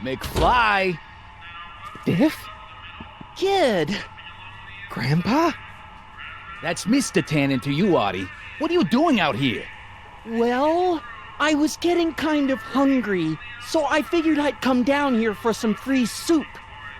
McFly! Biff? Kid! Grandpa? That's Mr. Tannen to you, Artie. What are you doing out here? Well, I was getting kind of hungry, so I figured I'd come down here for some free soup.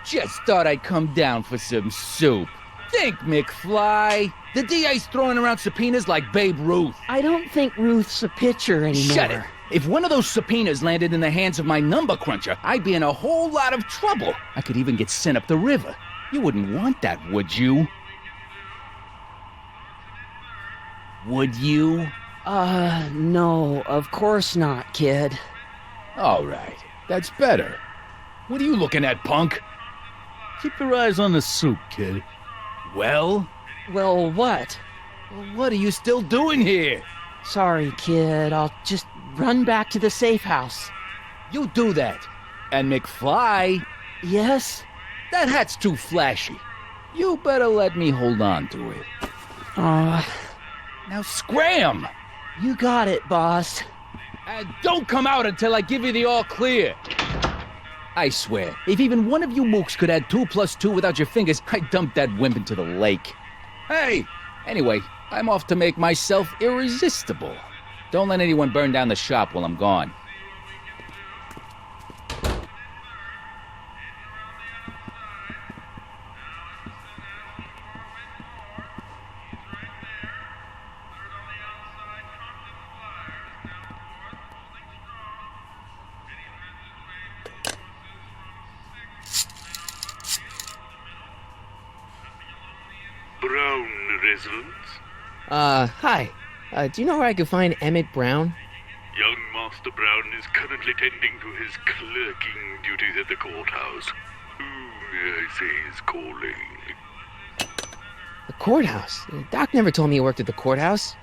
Just thought I'd come down for some soup. Think, McFly. The DA's throwing around subpoenas like Babe Ruth. I don't think Ruth's a pitcher anymore. Shut it. If one of those subpoenas landed in the hands of my number cruncher, I'd be in a whole lot of trouble. I could even get sent up the river. You wouldn't want that, would you? Would you? No, of course not, kid. All right. That's better. What are you looking at, punk? Keep your eyes on the soup, kid. Well? Well, what? What are you still doing here? Sorry, kid. I'll just run back to the safe house. You do that. And McFly, Yes? that hat's too flashy. You better let me hold on to it. Now scram! You got it, boss. And don't come out until I give you the all clear. I swear, if even one of you mooks could add 2 + 2 without your fingers, I'd dump that wimp into the lake. Hey! Anyway, I'm off to make myself irresistible. Don't let anyone burn down the shop while I'm gone. Brown residence. Hi. Do you know where I could find Emmett Brown? Young Master Brown is currently tending to his clerking duties at the courthouse. Who, may I say, is calling? The courthouse? Doc never told me he worked at the courthouse.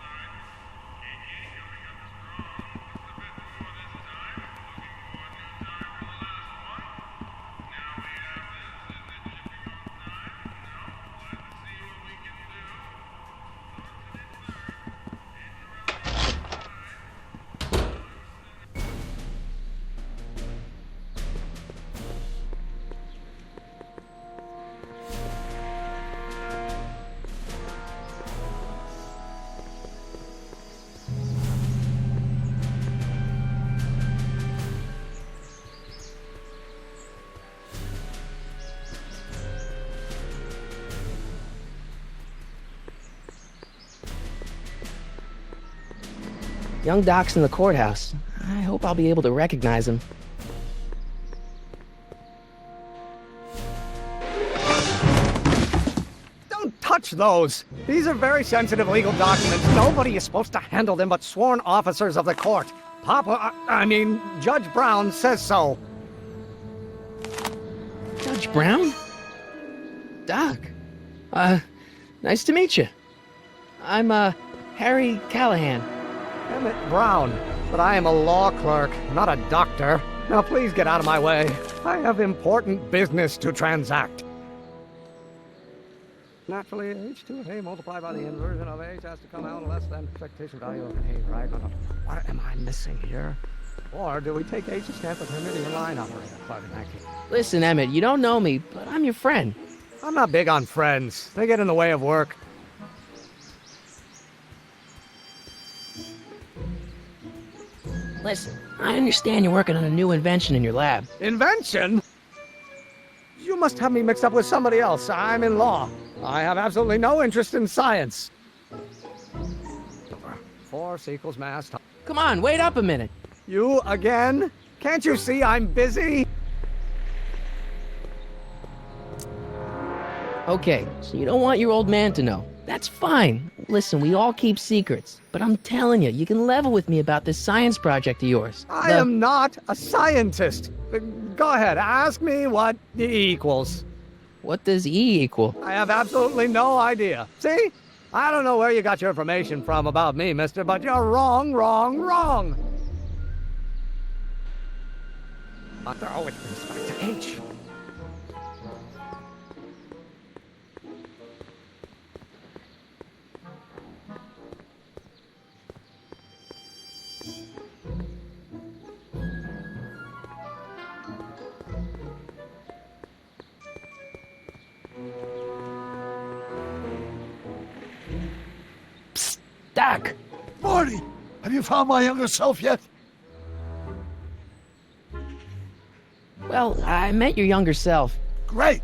Young Doc's in the courthouse. I hope I'll be able to recognize him. Don't touch those! These are very sensitive legal documents. Nobody is supposed to handle them but sworn officers of the court. Judge Brown says so. Judge Brown? Doc. Nice to meet you. I'm, Harry Callahan. Emmett Brown, but I am a law clerk, not a doctor. Now please get out of my way. I have important business to transact. Naturally, h2 of A multiplied by the inversion of H has to come out less than expectation value of A, right? No. What am I missing here? Or do we take H's stand for Hermitian line operator? Thank you. Listen, Emmett, you don't know me, but I'm your friend. I'm not big on friends. They get in the way of work. Listen, I understand you're working on a new invention in your lab. Invention? You must have me mixed up with somebody else. I'm in law. I have absolutely no interest in science. Force equals mass. Come on, wait up a minute. You again? Can't you see I'm busy? Okay, so you don't want your old man to know. That's fine. Listen, we all keep secrets. But I'm telling you, you can level with me about this science project of yours. I am not a scientist. Go ahead, ask me what E equals. What does E equal? I have absolutely no idea. See? I don't know where you got your information from about me, mister, but you're wrong. Oh, it brings back to H. Doc! Marty, have you found my younger self yet? Well, I met your younger self, Great.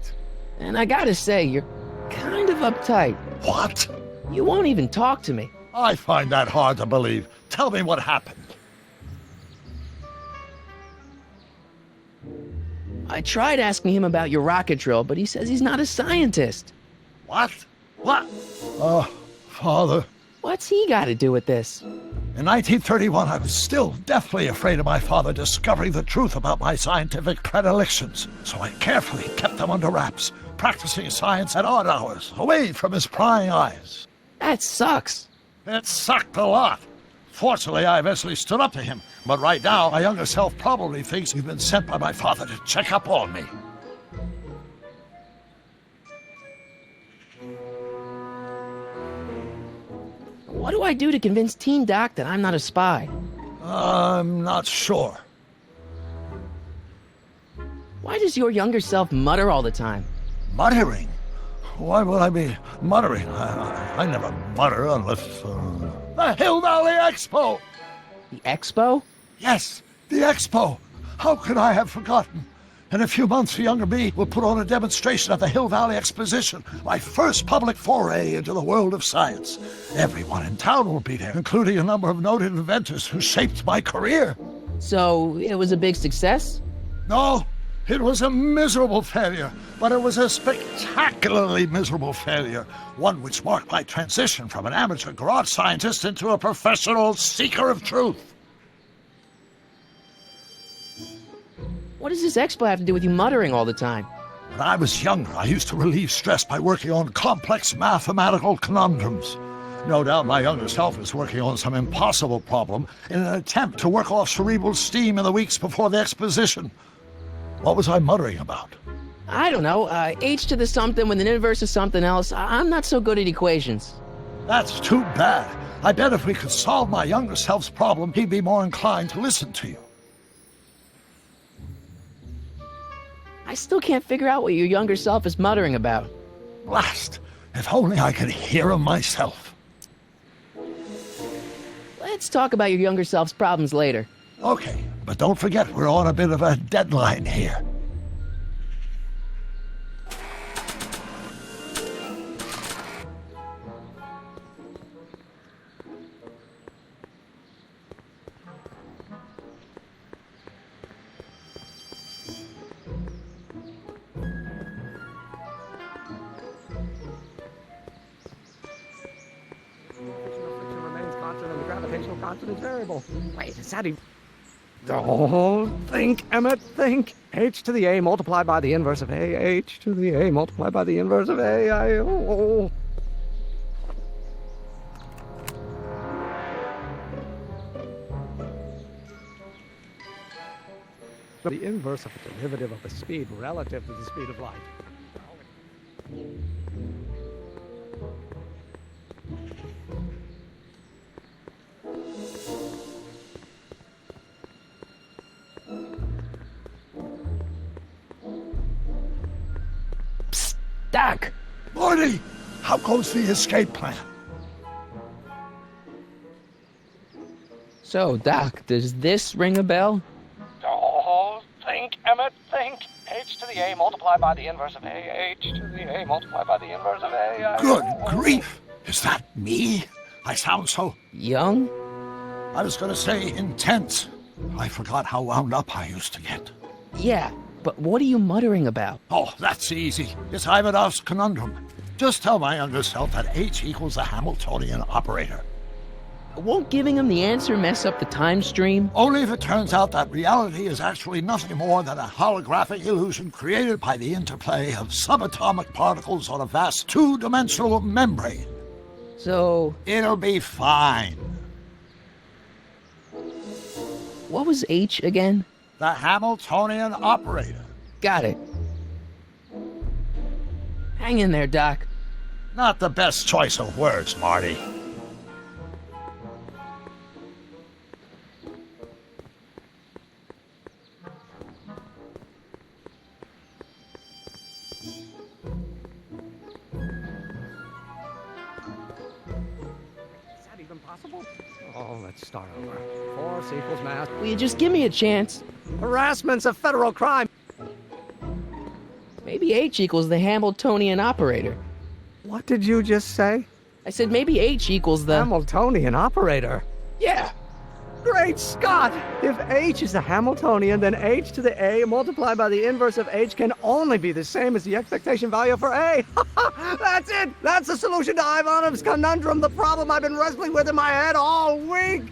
and I gotta say, you're kind of uptight. What? You won't even talk to me. I find that hard to believe. Tell me what happened. I tried asking him about your rocket drill, but he says he's not a scientist. What? What? Father. What's he got to do with this? In 1931, I was still deathly afraid of my father discovering the truth about my scientific predilections, so I carefully kept them under wraps, practicing science at odd hours, away from his prying eyes. That sucks. It sucked a lot. Fortunately, I eventually stood up to him, but right now, my younger self probably thinks he's been sent by my father to check up on me. What do I do to convince Teen Doc that I'm not a spy? I'm not sure. Why does your younger self mutter all the time? Muttering? Why would I be muttering? I never mutter unless... The Hill Valley Expo! The expo? Yes, the Expo! How could I have forgotten? In a few months, the younger me will put on a demonstration at the Hill Valley Exposition, my first public foray into the world of science. Everyone in town will be there, including a number of noted inventors who shaped my career. So, it was a big success? No, it was a miserable failure, but it was a spectacularly miserable failure, one which marked my transition from an amateur garage scientist into a professional seeker of truth. What does this expo have to do with you muttering all the time? When I was younger, I used to relieve stress by working on complex mathematical conundrums. No doubt my younger self is working on some impossible problem in an attempt to work off cerebral steam in the weeks before the exposition. What was I muttering about? I don't know, h to the something with an inverse of something else. I'm not so good at equations. That's too bad. I bet if we could solve my younger self's problem, he'd be more inclined to listen to you. I still can't figure out what your younger self is muttering about. Blast! If only I could hear him myself. Let's talk about your younger self's problems later. Okay, but don't forget we're on a bit of a deadline here. Friction remains constant and the gravitational constant is variable. Wait, is that even... Oh, think, Emmett, think. H to the A multiplied by the inverse of A. H to the A multiplied by the inverse of A. The inverse of the derivative of the speed relative to the speed of light. Psst, Doc! Marty, how goes the escape plan? So, Doc, does this ring a bell? Oh, think, Emmett, think. H to the A multiplied by the inverse of A. H to the A multiplied by the inverse of A. Good grief! Is that me? I sound so... Young? I was going to say intense. I forgot how wound up I used to get. Yeah, but what are you muttering about? Oh, that's easy. It's Ivanov's conundrum. Just tell my younger self that H equals the Hamiltonian operator. Won't giving him the answer mess up the time stream? Only if it turns out that reality is actually nothing more than a holographic illusion created by the interplay of subatomic particles on a vast two-dimensional membrane. So, It'll be fine. what was H again? The Hamiltonian operator. Got it. Hang in there, Doc. Not the best choice of words, Marty. Is that even possible? Oh, let's start over. Force equals mass. Will you just give me a chance? Harassment's a federal crime. Maybe H equals the Hamiltonian operator. What did you just say? I said maybe H equals the... Hamiltonian operator. Yeah! Great Scott! If H is the Hamiltonian, then H to the A multiplied by the inverse of H can only be the same as the expectation value for A. That's it! That's the solution to Ivanov's conundrum, the problem I've been wrestling with in my head all week!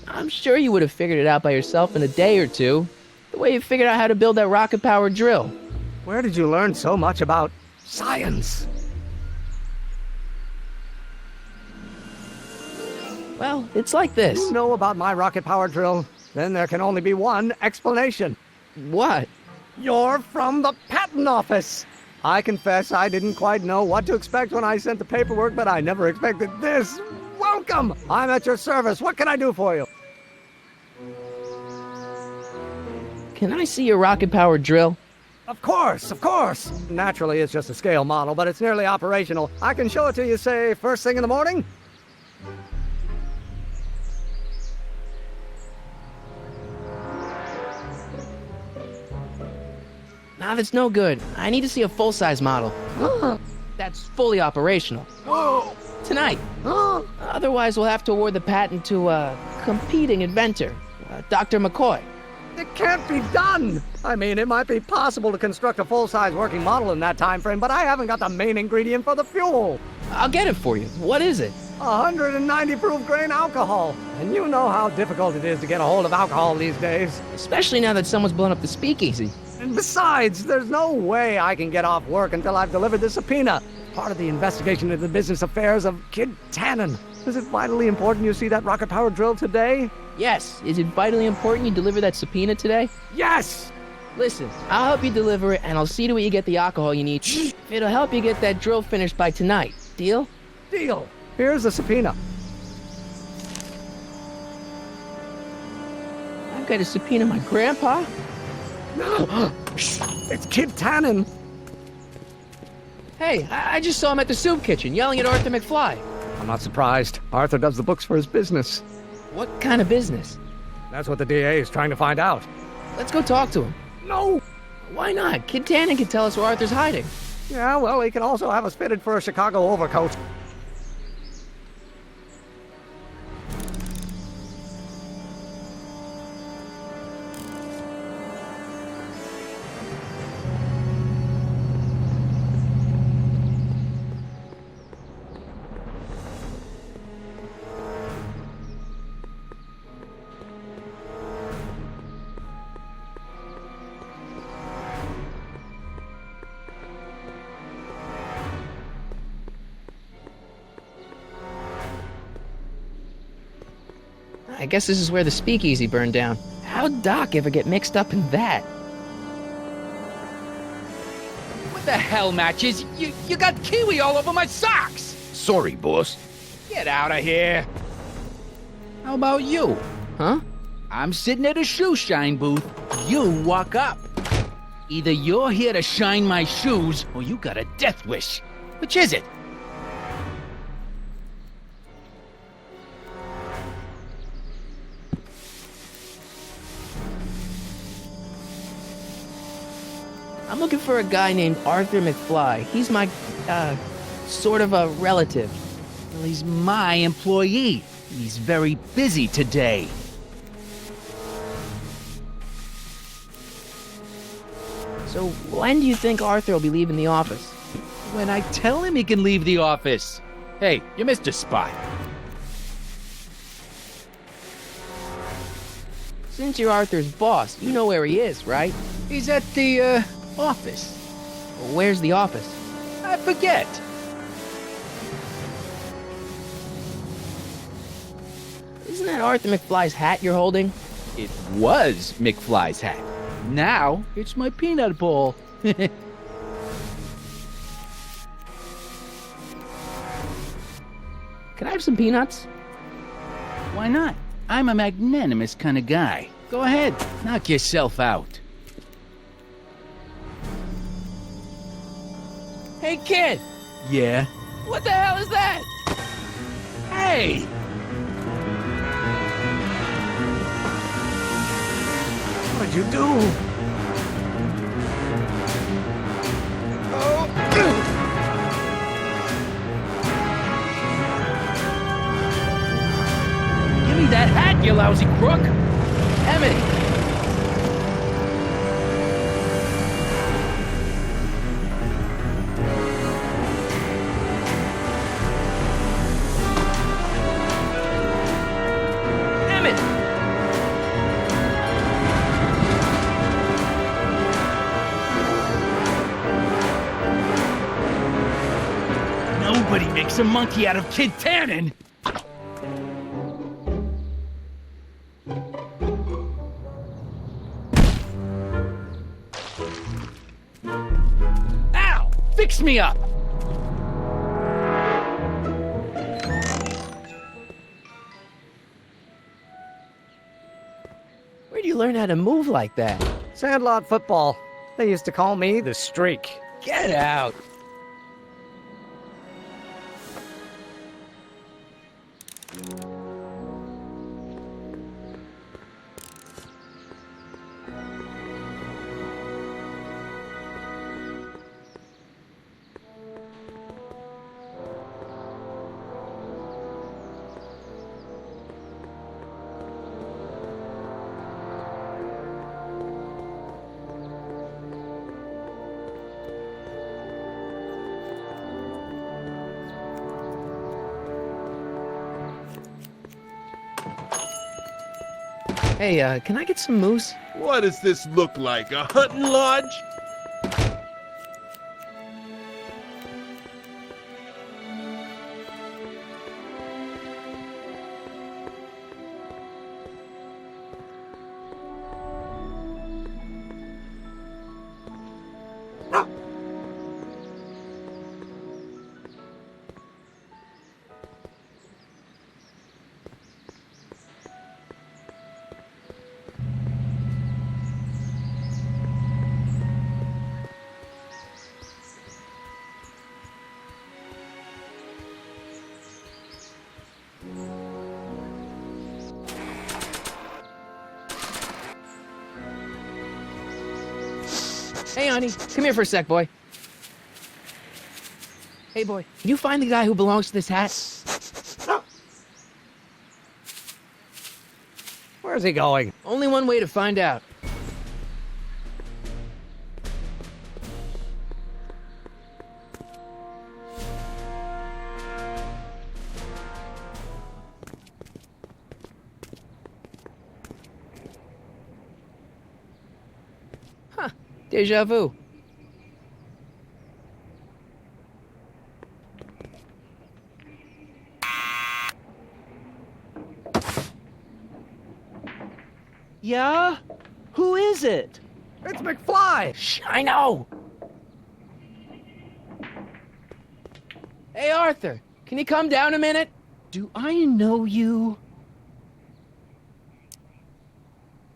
I'm sure you would have figured it out by yourself in a day or two. The way you figured out how to build that rocket-powered drill. Where did you learn so much about science? Well, it's like this. You know about my rocket-powered drill? Then there can only be one explanation. What? You're from the patent office! I confess I didn't quite know what to expect when I sent the paperwork, but I never expected this. Welcome! I'm at your service. What can I do for you? Can I see your rocket-powered drill? Of course, of course! Naturally, it's just a scale model, but it's nearly operational. I can show it to you, say, first thing in the morning? Nah, that's no good. I need to see a full-size model. That's fully operational. Tonight. Otherwise, we'll have to award the patent to a competing inventor, Dr. McCoy. It can't be done! I mean, it might be possible to construct a full-size working model in that time frame, but I haven't got the main ingredient for the fuel. I'll get it for you. What is it? 190 proof grain alcohol. And you know how difficult it is to get a hold of alcohol these days. Especially now that someone's blown up the speakeasy. And besides, there's no way I can get off work until I've delivered the subpoena. Part of the investigation into the business affairs of Kid Tannen. Is it vitally important you see that rocket-powered drill today? Yes. Is it vitally important you deliver that subpoena today? Yes! Listen, I'll help you deliver it, and I'll see to it you get the alcohol you need. It'll help you get that drill finished by tonight. Deal? Deal. Here's the subpoena. I've got to subpoena my grandpa? It's Kid Tannen. Hey, I just saw him at the soup kitchen yelling at Arthur McFly. I'm not surprised. Arthur does the books for his business. What kind of business? That's what the DA is trying to find out. Let's go talk to him. No! Why not? Kid Tannen can tell us where Arthur's hiding. Yeah, well, he can also have us fitted for a Chicago overcoat. I guess this is where the speakeasy burned down. How'd Doc ever get mixed up in that? What the hell, Matches? You got kiwi all over my socks! Sorry, boss. Get out of here! How about you? Huh? I'm sitting at a shoe shine booth. You walk up. Either you're here to shine my shoes, or you got a death wish. Which is it? I'm looking for a guy named Arthur McFly. He's my, sort of a relative. Well, he's my employee. He's very busy today. So when do you think Arthur will be leaving the office? When I tell him he can leave the office. Hey, you missed a spot. Since you're Arthur's boss, you know where he is, right? He's at the, office. Where's the office? I forget. Isn't that Arthur McFly's hat you're holding? It was McFly's hat. Now, it's my peanut bowl. Can I have some peanuts? Why not? I'm a magnanimous kind of guy. Go ahead, knock yourself out. Hey, kid! Yeah? What the hell is that? Hey! What did you do? Give me that hat, you lousy crook! Emmett! Emmett! Nobody makes a monkey out of Kid Tannen! Ow! Fix me up! Where'd you learn how to move like that? Sandlot football. They used to call me the Streak. Get out! Hey, can I get some moose? What does this look like, a hunting lodge? Hey, honey, come here for a sec, boy. Hey, boy, can you find the guy who belongs to this hat? Where's he going? Only one way to find out. Huh, deja vu. Yeah? Who is it? It's McFly! Shh, I know! Hey, Arthur, can you come down a minute? Do I know you?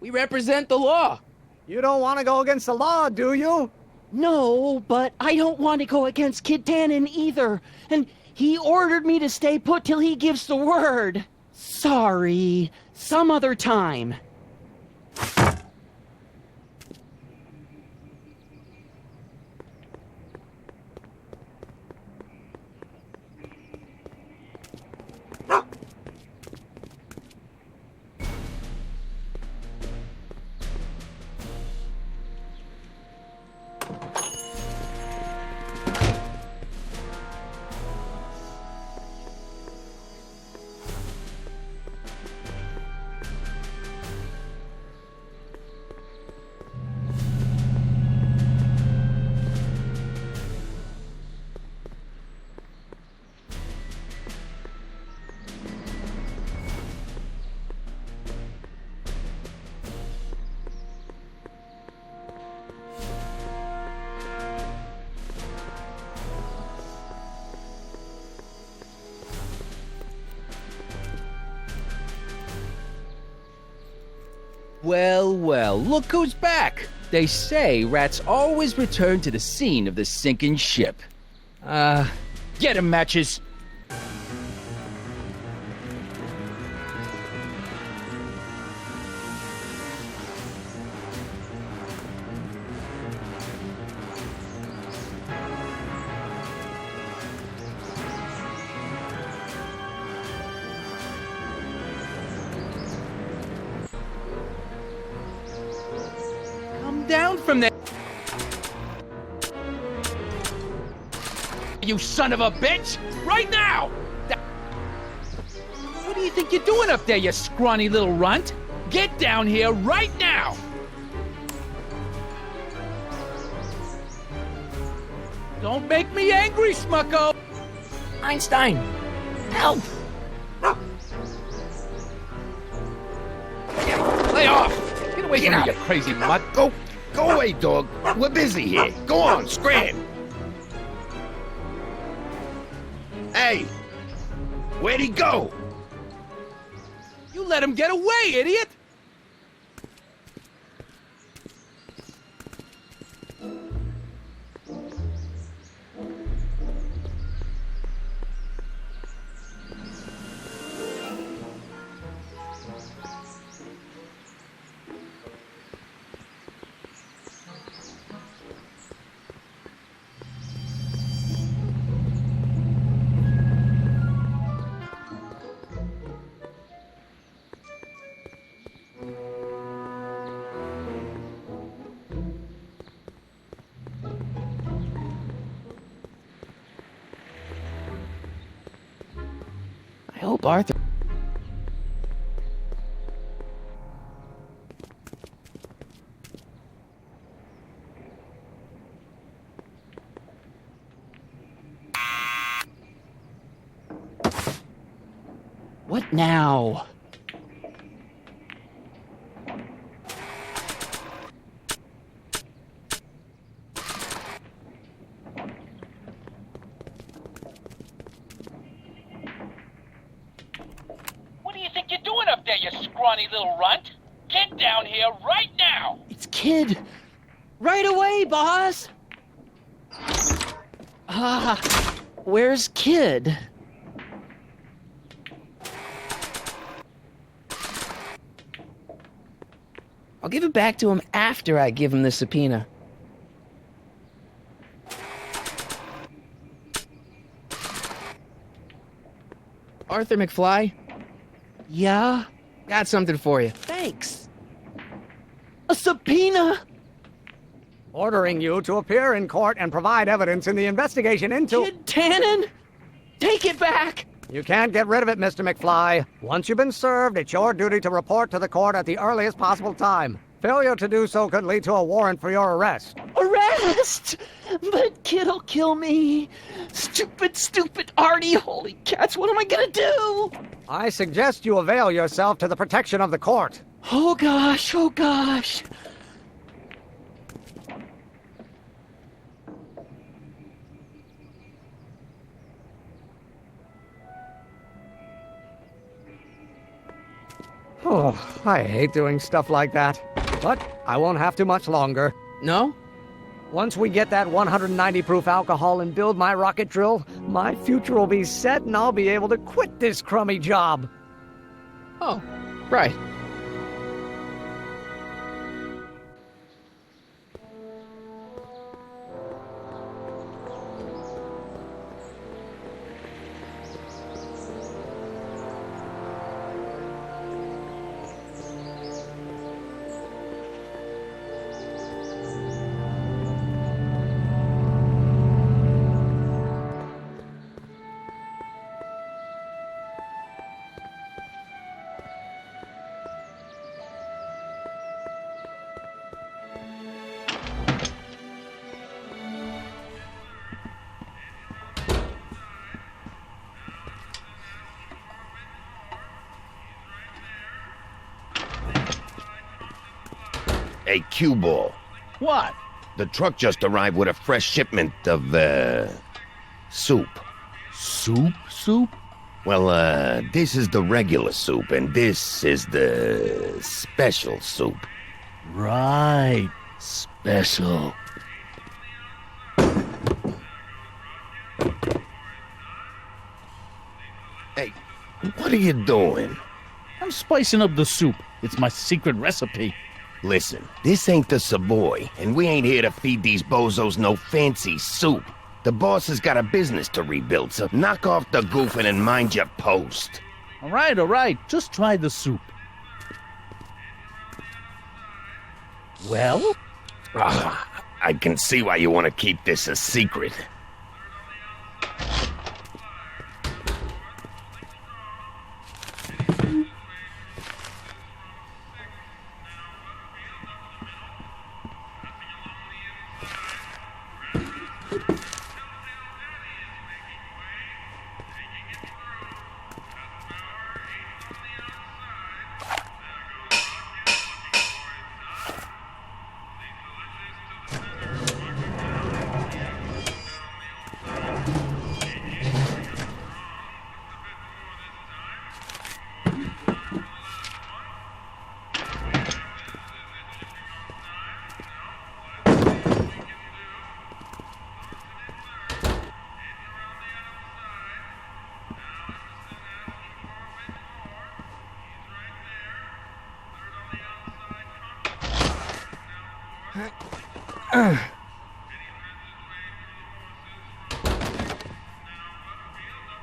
We represent the law. You don't want to go against the law, do you? No, but I don't want to go against Kid Tannen either. And he ordered me to stay put till he gives the word. Sorry. Some other time. Well, well, look who's back. They say rats always return to the scene of the sinking ship. Get 'em, Matches. down from there. You son of a bitch! Right now! What do you think you're doing up there, you scrawny little runt? Get down here right now! Don't make me angry, Smucko! Einstein, help! Lay off! Get away from me, you crazy mutt! Go away, dog. We're busy here. Go on, scram. Hey, where'd he go? You let him get away, idiot! I hope Arthur... What now? What do you think you're doing up there, you scrawny little runt? Get down here right now! It's Kid. Right away, boss. Where's Kid? I'll give it back to him after I give him the subpoena. Arthur McFly, Yeah? got something for you. Thanks. A subpoena? Ordering you to appear in court and provide evidence in the investigation into... Kid Tannen? Take it back! You can't get rid of it, Mr. McFly. Once you've been served, it's your duty to report to the court at the earliest possible time. Failure to do so could lead to a warrant for your arrest. Arrest! But Kid'll kill me. Stupid Artie. Holy cats, what am I gonna do? I suggest you avail yourself to the protection of the court. Oh gosh. Oh, I hate doing stuff like that. But I won't have to much longer. No? Once we get that 190 proof alcohol and build my rocket drill, my future will be set and I'll be able to quit this crummy job. Oh, right. Hey, cue ball. What? The truck just arrived with a fresh shipment of, soup. Soup? Well, this is the regular soup, and this is the special soup. Right. Special. Hey, what are you doing? I'm spicing up the soup. It's my secret recipe. Listen, this ain't the Savoy, and we ain't here to feed these bozos no fancy soup. The boss has got a business to rebuild, so knock off the goofing and mind your post. All right. Just try the soup. Well, I can see why you want to keep this a secret.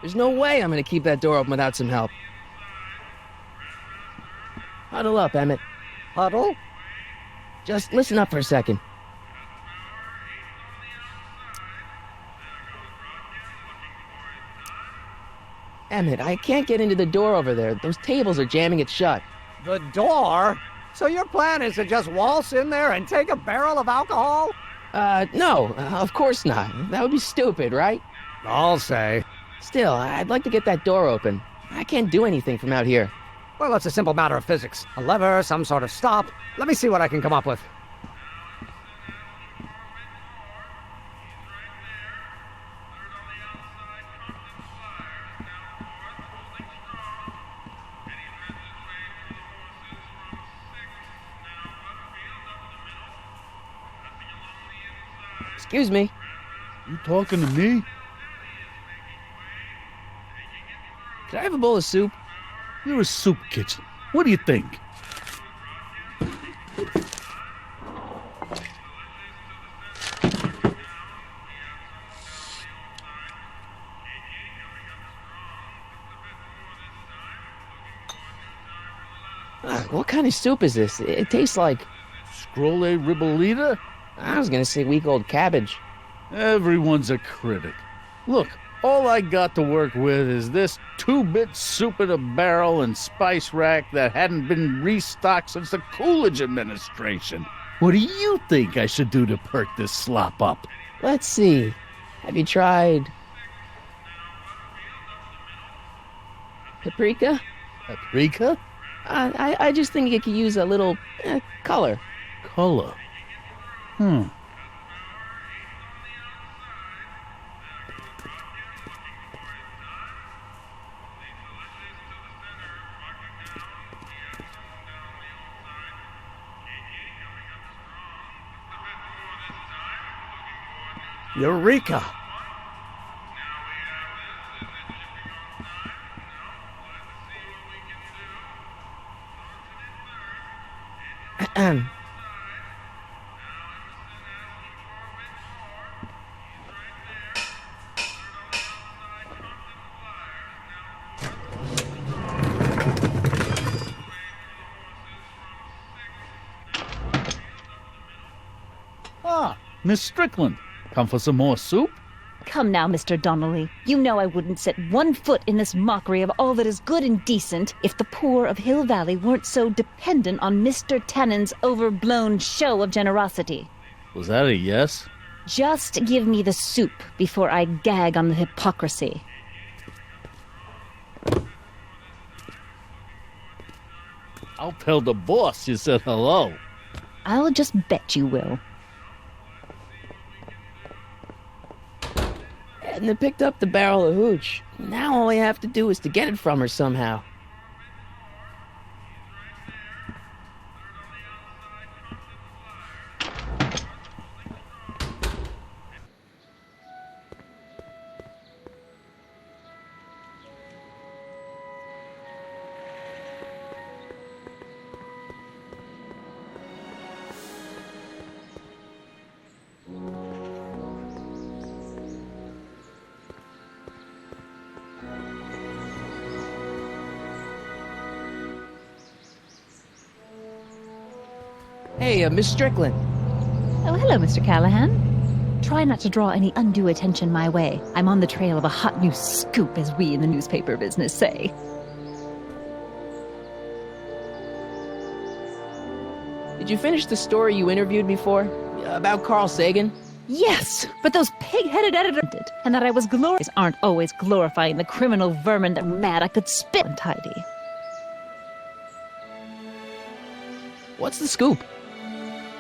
There's no way I'm gonna keep that door open without some help. Huddle up, Emmett. Huddle? Just listen up for a second. Emmett, I can't get into the door over there. Those tables are jamming it shut. The door? So your plan is to just waltz in there and take a barrel of alcohol? No, of course not. That would be stupid, right? I'll say. Still, I'd like to get that door open. I can't do anything from out here. Well, it's a simple matter of physics. A lever, some sort of stop. Let me see what I can come up with. Excuse me. You talking to me? Could I have a bowl of soup? You're a soup kitchen. What do you think? What kind of soup is this? It tastes like... Scrolle ribolita? I was gonna say week-old cabbage. Everyone's a critic. Look, all I got to work with is this 2-bit soup in a barrel and spice rack that hadn't been restocked since the Coolidge administration. What do you think I should do to perk this slop up? Let's see. Have you tried... paprika? Paprika? I just think it could use a little color. Color? Eureka! Ah, Miss Strickland. Come for some more soup? Come now, Mr. Donnelly. You know I wouldn't set one foot in this mockery of all that is good and decent if the poor of Hill Valley weren't so dependent on Mr. Tannen's overblown show of generosity. Was that a yes? Just give me the soup before I gag on the hypocrisy. I'll tell the boss you said hello. I'll just bet you will. Edna picked up the barrel of hooch. Now all I have to do is to get it from her somehow. Hey, Miss Strickland. Oh, hello, Mr. Callahan. Try not to draw any undue attention my way. I'm on the trail of a hot new scoop, as we in the newspaper business say. Did you finish the story you interviewed me for? About Carl Sagan? Yes, but those pig-headed editors did, and that I was glorious aren't always glorifying the criminal vermin that were mad I could spit untidy. What's the scoop?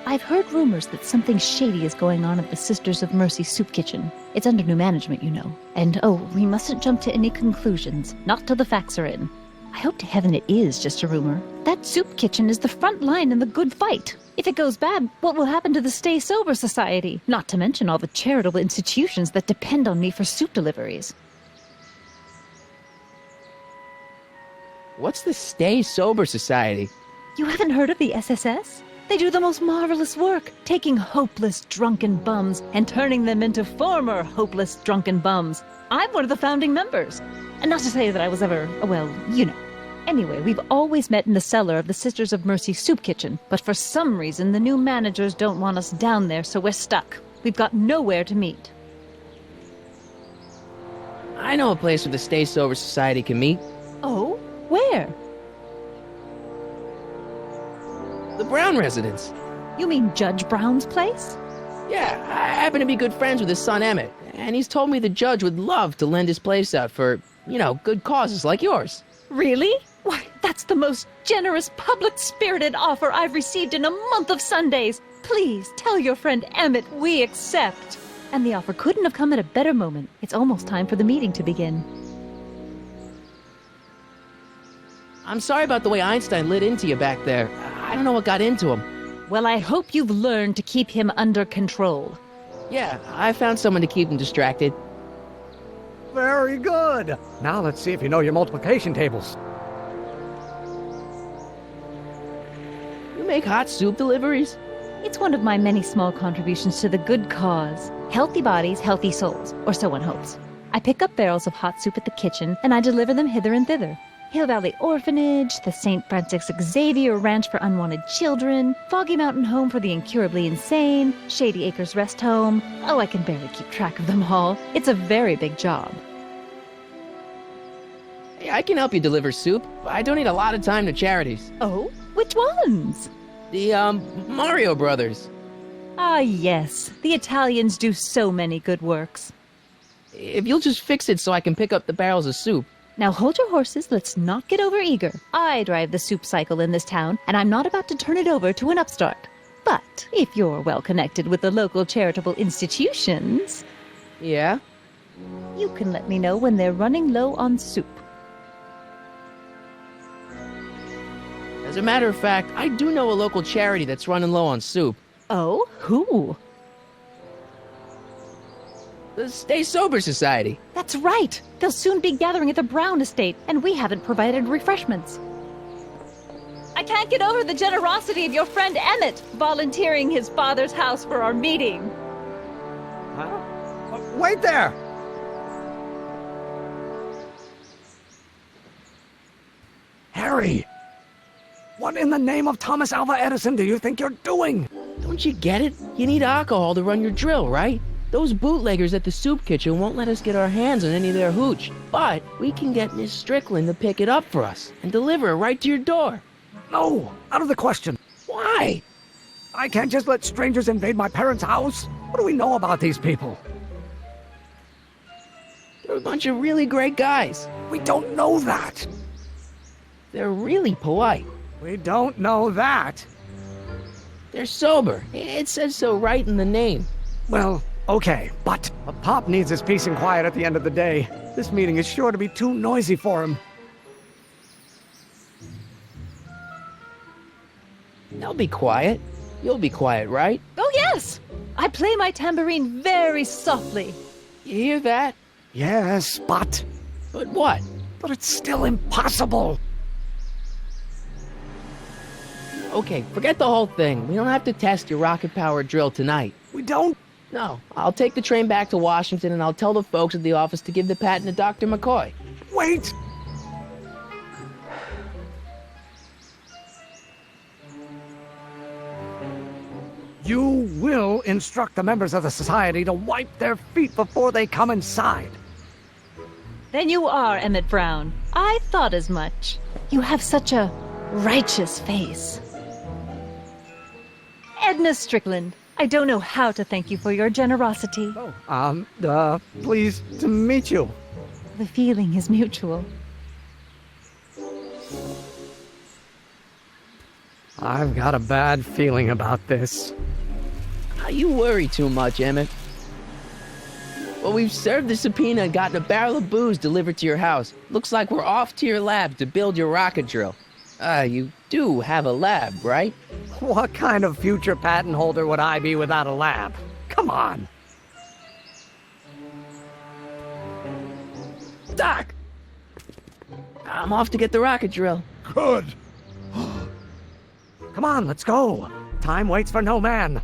I've heard rumors that something shady is going on at the Sisters of Mercy soup kitchen. It's under new management, you know. And we mustn't jump to any conclusions, not till the facts are in. I hope to heaven it is just a rumor. That soup kitchen is the front line in the good fight. If it goes bad, what will happen to the Stay Sober Society? Not to mention all the charitable institutions that depend on me for soup deliveries. What's the Stay Sober Society? You haven't heard of the SSS? They do the most marvelous work, taking hopeless drunken bums and turning them into former hopeless drunken bums. I'm one of the founding members. And not to say that I was ever, well, you know. Anyway, we've always met in the cellar of the Sisters of Mercy soup kitchen, but for some reason the new managers don't want us down there, so we're stuck. We've got nowhere to meet. I know a place where the Stay Sober Society can meet. Oh? Where? The Brown residence. You mean Judge Brown's place? Yeah, I happen to be good friends with his son Emmett, and he's told me the judge would love to lend his place out for, good causes like yours. Really? Why, that's the most generous, public-spirited offer I've received in a month of Sundays. Please, tell your friend Emmett we accept. And the offer couldn't have come at a better moment. It's almost time for the meeting to begin. I'm sorry about the way Einstein lit into you back there. I don't know what got into him. Well, I hope you've learned to keep him under control. Yeah, I found someone to keep him distracted. Very good. Now let's see if you know your multiplication tables. You make hot soup deliveries? It's one of my many small contributions to the good cause. Healthy bodies, healthy souls, or so one hopes. I pick up barrels of hot soup at the kitchen, and I deliver them hither and thither. Hill Valley Orphanage, the St. Francis Xavier Ranch for Unwanted Children, Foggy Mountain Home for the Incurably Insane, Shady Acres Rest Home. Oh, I can barely keep track of them all. It's a very big job. Hey, I can help you deliver soup. I donate a lot of time to charities. Oh? Which ones? The, Mario Brothers. Ah, yes. The Italians do so many good works. If you'll just fix it so I can pick up the barrels of soup. Now hold your horses, let's not get overeager. I drive the soup cycle in this town, and I'm not about to turn it over to an upstart. But if you're well connected with the local charitable institutions... Yeah? You can let me know when they're running low on soup. As a matter of fact, I do know a local charity that's running low on soup. Oh? Who? The Stay Sober Society. That's right! They'll soon be gathering at the Brown estate, and we haven't provided refreshments. I can't get over the generosity of your friend Emmett, volunteering his father's house for our meeting. Huh? Wait there! Harry! What in the name of Thomas Alva Edison do you think you're doing? Don't you get it? You need alcohol to run your drill, right? Those bootleggers at the soup kitchen won't let us get our hands on any of their hooch. But we can get Miss Strickland to pick it up for us and deliver it right to your door. No, out of the question. Why? I can't just let strangers invade my parents' house. What do we know about these people? They're a bunch of really great guys. We don't know that. They're really polite. We don't know that. They're sober. It says so right in the name. Well, okay, but a pop needs his peace and quiet at the end of the day. This meeting is sure to be too noisy for him. They'll be quiet. You'll be quiet, right? Oh, yes! I play my tambourine very softly. You hear that? Yes, but... But what? But it's still impossible. Okay, forget the whole thing. We don't have to test your rocket-powered drill tonight. We don't? No. I'll take the train back to Washington and I'll tell the folks at the office to give the patent to Dr. McCoy. Wait! You will instruct the members of the society to wipe their feet before they come inside. Then you are Emmett Brown. I thought as much. You have such a righteous face. Edna Strickland, I don't know how to thank you for your generosity. Pleased to meet you. The feeling is mutual. I've got a bad feeling about this. You worry too much, Emmett. Well, we've served the subpoena and gotten a barrel of booze delivered to your house. Looks like we're off to your lab to build your rocket drill. You do have a lab, right? What kind of future patent holder would I be without a lab? Come on. Doc! I'm off to get the rocket drill. Good. Come on, let's go. Time waits for no man.